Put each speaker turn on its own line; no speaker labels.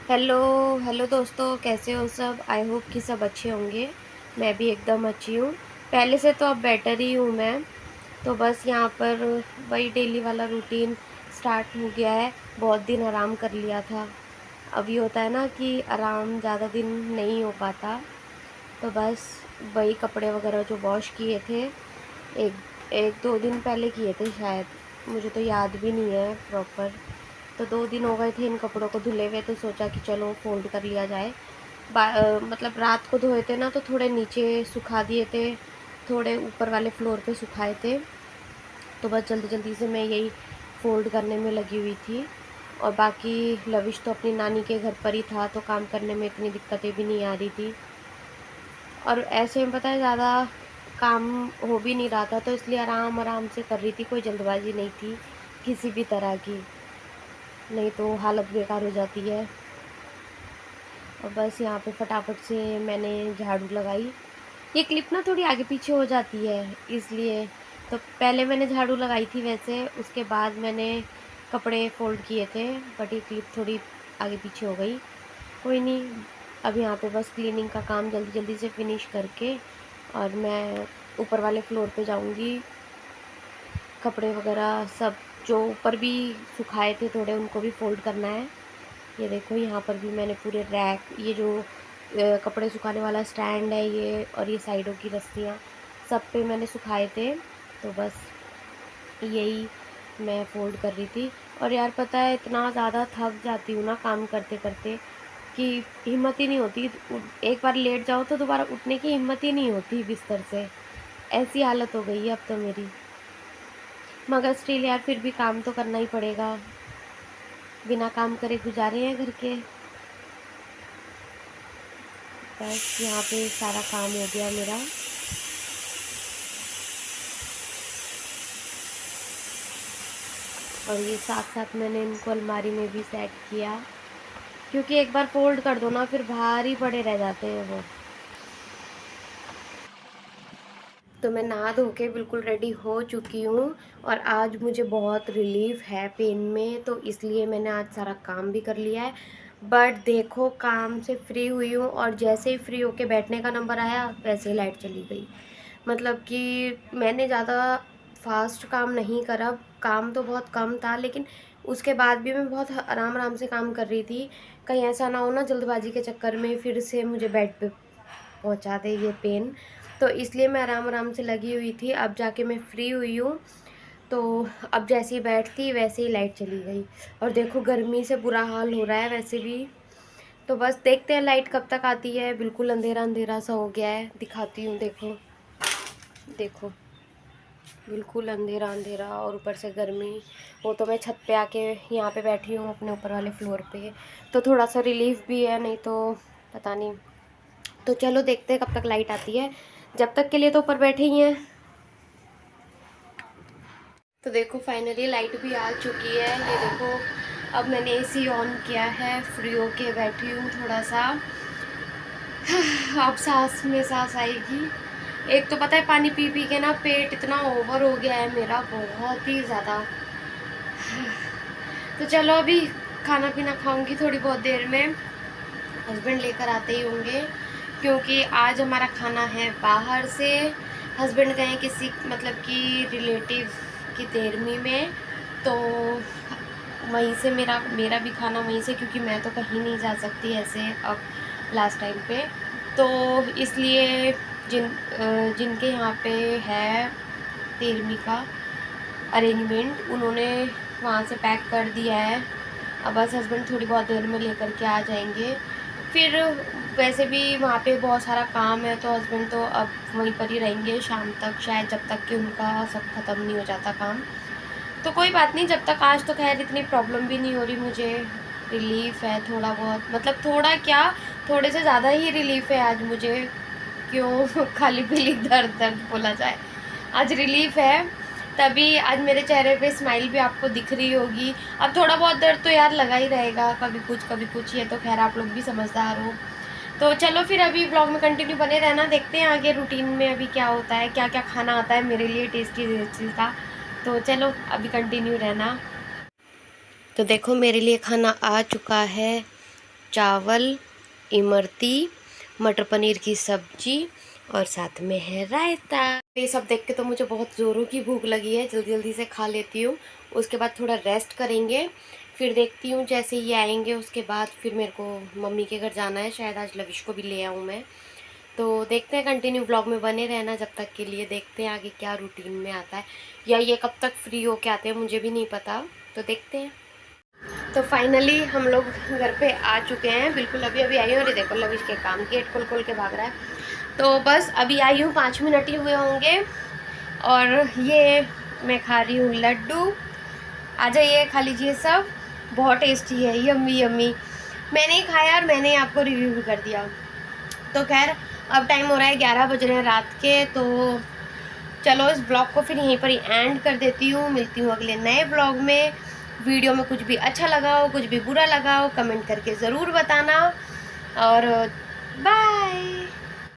Hello hello दोस्तों, कैसे हो सब। आई होप कि सब अच्छे होंगे। मैं भी एकदम अच्छी हूँ। पहले से तो अब बेटर ही हूँ मैं। तो बस यहाँ पर वही डेली वाला रूटीन स्टार्ट हो गया है। बहुत दिन आराम कर लिया था। अब ये होता है ना कि आराम ज़्यादा दिन नहीं हो पाता। तो बस वही कपड़े वगैरह जो वॉश किए थे, एक एक दो दिन पहले किए थे शायद, मुझे तो याद भी नहीं है प्रॉपर। तो 2 दिन हो गए थे इन कपड़ों को धुले हुए, तो सोचा कि चलो फोल्ड कर लिया जाए। मतलब रात को धोए थे ना, तो थोड़े नीचे सुखा दिए थे, थोड़े ऊपर वाले फ्लोर पे सुखाए थे। तो बस जल्दी जल्दी से मैं यही फोल्ड करने में लगी हुई थी। और बाकी लविश तो अपनी नानी के घर पर ही था, तो काम करने में इतनी दिक्कतें भी नहीं आ रही थी। और ऐसे में पता है ज़्यादा काम हो भी नहीं रहा था, तो इसलिए आराम आराम से कर रही थी। कोई जल्दबाजी नहीं थी किसी भी तरह की, नहीं तो हालत बेकार हो जाती है। और बस यहाँ पे फटाफट से मैंने झाड़ू लगाई। ये क्लिप ना थोड़ी आगे पीछे हो जाती है इसलिए। तो पहले मैंने झाड़ू लगाई थी, वैसे उसके बाद मैंने कपड़े फोल्ड किए थे, बट ये क्लिप थोड़ी आगे पीछे हो गई। कोई नहीं। अब यहाँ पे बस क्लीनिंग का काम जल्दी जल्दी से फिनिश करके और मैं ऊपर वाले फ्लोर पे जाऊँगी। कपड़े वगैरह सब जो ऊपर भी सुखाए थे थोड़े, उनको भी फोल्ड करना है। ये देखो यहाँ पर भी मैंने पूरे रैक, ये जो कपड़े सुखाने वाला स्टैंड है ये, और ये साइडों की रस्सियाँ, सब पे मैंने सुखाए थे। तो बस यही मैं फोल्ड कर रही थी। और यार पता है, इतना ज़्यादा थक जाती हूँ ना काम करते करते कि हिम्मत ही नहीं होती। एक बार लेट जाओ तो दोबारा उठने की हिम्मत ही नहीं होती बिस्तर से। ऐसी हालत हो गई है अब तो मेरी। मगर स्टिल यार, फिर भी काम तो करना ही पड़ेगा। बिना काम करे गुजारे हैं घर के। बस यहाँ पे सारा काम हो गया मेरा। और ये साथ साथ मैंने इनको अलमारी में भी सेट किया, क्योंकि एक बार फोल्ड कर दो ना, फिर भारी पड़े रह जाते हैं वो। तो मैं नहा धो के बिल्कुल रेडी हो चुकी हूँ। और आज मुझे बहुत रिलीफ है पेन में, तो इसलिए मैंने आज सारा काम भी कर लिया है। बट देखो, काम से फ्री हुई हूँ और जैसे ही फ्री होके बैठने का नंबर आया, वैसे ही लाइट चली गई। मतलब कि मैंने ज़्यादा फास्ट काम नहीं करा। काम तो बहुत कम था, लेकिन उसके बाद भी मैं बहुत आराम आराम से काम कर रही थी। कहीं ऐसा ना हो ना, जल्दबाजी के चक्कर में फिर से मुझे बेड पे पहुंचा दे ये पेन। तो इसलिए मैं आराम आराम से लगी हुई थी। अब जाके मैं फ्री हुई हूँ। तो अब जैसे ही बैठती वैसे ही लाइट चली गई। और देखो, गर्मी से बुरा हाल हो रहा है वैसे भी। तो बस देखते हैं लाइट कब तक आती है। बिल्कुल अंधेरा अंधेरा सा हो गया है, दिखाती हूँ। देखो देखो, बिल्कुल अंधेरा अंधेरा और ऊपर से गर्मी। वो तो मैं छत पे आके यहाँ पे बैठी हूँ अपने ऊपर वाले फ्लोर पे, तो थोड़ा सा रिलीफ भी है, नहीं तो पता नहीं। तो चलो देखते हैं कब तक लाइट आती है। जब तक के लिए तो ऊपर बैठे ही हैं। तो देखो, फाइनली लाइट भी आ चुकी है। ये देखो, अब मैंने एसी ऑन किया है, फ्री होके बैठी हूँ थोड़ा सा। अब सांस में सांस आएगी। एक तो पता है, पानी पी पी के ना पेट इतना ओवर हो गया है मेरा, बहुत ही ज़्यादा। तो चलो अभी खाना पीना खाऊंगी थोड़ी बहुत देर में। हस्बैंड लेकर आते ही होंगे, क्योंकि आज हमारा खाना है बाहर से। हस्बैंड गए किसी मतलब कि रिलेटिव की 13वीं में, तो वहीं से मेरा मेरा भी खाना वहीं से, क्योंकि मैं तो कहीं नहीं जा सकती ऐसे अब लास्ट टाइम पे। तो इसलिए जिनके यहाँ पे है 13वीं का अरेंजमेंट, उन्होंने वहाँ से पैक कर दिया है। अब बस हस्बैंड थोड़ी बहुत देर में लेकर के आ जाएंगे। फिर वैसे भी वहाँ पे बहुत सारा काम है, तो हस्बैंड तो अब वहीं पर ही रहेंगे शाम तक शायद, जब तक कि उनका सब ख़त्म नहीं हो जाता काम। तो कोई बात नहीं, जब तक आज तो खैर इतनी प्रॉब्लम भी नहीं हो रही मुझे। रिलीफ़ है थोड़ा बहुत, मतलब थोड़ा क्या, थोड़े से ज़्यादा ही रिलीफ़ है आज मुझे। क्यों खाली पीली दर्द दर्द बोला जाए, आज रिलीफ़ है। तभी आज मेरे चेहरे पे स्माइल भी आपको दिख रही होगी। अब थोड़ा बहुत दर्द तो यार लगा ही रहेगा, कभी कुछ, ये तो खैर आप लोग भी समझदार हो। तो चलो फिर अभी ब्लॉग में कंटिन्यू बने रहना, देखते हैं आगे रूटीन में अभी क्या होता है, क्या क्या खाना आता है मेरे लिए टेस्टी टेस्टी का। तो चलो अभी कंटिन्यू रहना। तो देखो, मेरे लिए खाना आ चुका है। चावल, इमरती, मटर पनीर की सब्जी और साथ में है रायता। ये सब देख के तो मुझे बहुत ज़ोरों की भूख लगी है, जल्दी जल्दी से खा लेती हूँ। उसके बाद थोड़ा रेस्ट करेंगे, फिर देखती हूँ जैसे ये आएंगे उसके बाद फिर मेरे को मम्मी के घर जाना है, शायद आज लविश को भी ले आऊँ मैं। तो देखते हैं, कंटिन्यू ब्लॉग में बने रहना जब तक के लिए। देखते हैं आगे क्या रूटीन में आता है, या ये कब तक फ्री हो के आते हैं मुझे भी नहीं पता, तो देखते हैं। तो फाइनली हम लोग घर पे आ चुके हैं, बिल्कुल अभी अभी आई हूँ। और ये देखो लविश के काम, गेट खोल खोल के भाग रहा है। तो बस अभी आई हूँ, 5 मिनट ही हुए होंगे। और ये मैं खा रही हूँ लड्डू। आ जाइए खा लीजिए सब, बहुत टेस्टी है, यम्मी यम्मी। मैंने ही खाया और मैंने ही आपको रिव्यू भी कर दिया। तो खैर अब टाइम हो रहा है 11 बज रहे हैं रात के। तो चलो इस ब्लॉग को फिर यहीं पर ही एंड कर देती हूँ। मिलती हूँ अगले नए ब्लॉग में। वीडियो में कुछ भी अच्छा लगा हो, कुछ भी बुरा लगा हो, कमेंट करके ज़रूर बताना। और बाय।